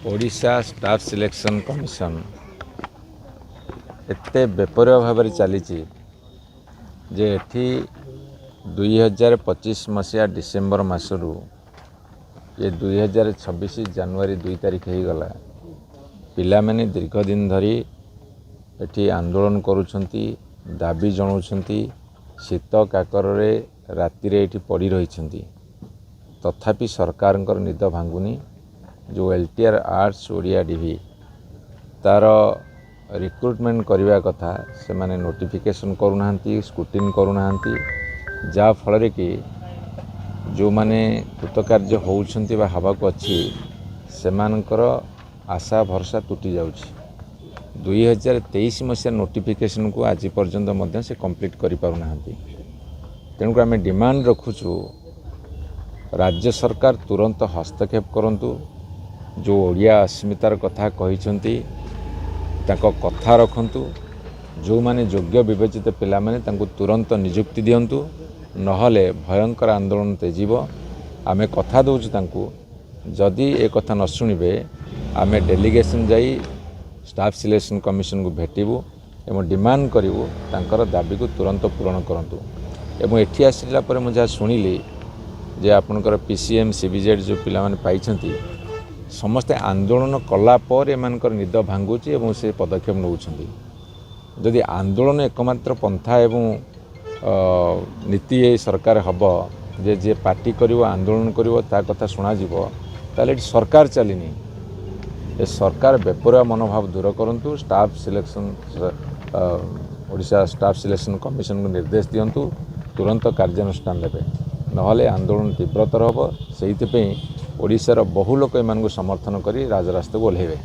Odisha staff selection commission एते बेपर्य भाव चली जे एठी 2025 मसीहा डिसेम्बर मासरू ये 2026 जनवरी 2 तारिख हो गला। पिला माने दीर्घ दिन धरी एठी आंदोलन करुछंती, दाबी जणाउछंती, शीत काकरे राति रे एठी पड़ी रहिछंती। तथापि सरकारंकर निद भांगुनी। जो एलटीआर आर्ट्स ओडिया डीवी तार रिक्रुटमेंट करने कथा से माने नोटिफिकेशन करूना, स्क्रूटिन करूना, जा फल कि जो माने कृतकार्य होउछंती बा हवाक अच्छी से मानकर आशा भरसा तुटी जाउछि। 2023 मसीहा नोटिफिकेशन को आज पर्यंत मध्य से कंप्लीट करि पारुना। तेणुक आम डिमांड रखुचु राज्य सरकार तुरंत हस्तक्षेप करंतु। जो ओडिया अस्मितार कथा कहिसंती ताको कथा रखंतु। जो माने योग्य विवेचित पिला माने तांको तुरंत नियुक्ति दियंतु, नहले भयंकर आंदोलन तेजिब। आमे कथा दउछु तांको, जदि ए कथा न सुनिबे आमे डेलीगेशन जाई स्टाफ सिलेक्शन कमिशन को भेटिबु एवं डिमांड करिवु तांकर दाबी को तुरंत पूरण करंतु। एवं एठी आसिला परे मु जा सुनिली जे आपनकर पीसीएम सीबीजेड जो पिला माने पाइछंती समस्ते आंदोलन कला पर एमानकर निद भांगुची एवं से पदक्षेप नौछंती। जदि आंदोलन एकमात्र पंथा एवं नीति सरकार हब जे जे पार्टी करिवो आंदोलन करिवो ता कथा सुना जिवो ताले सरकार चलिनी। ए सरकार बेपरुआ मनोभाव दूर करंतु। Staff selection Odisha staff selection commission को निर्देश दियंतु, तुरंत कार्यानुष्ठान लेबे, नहले आंदोलन तीव्रतर हम। से ओडिशार बहु लोक एमानकु समर्थन करी राजरास्ता को ओह्लैबे।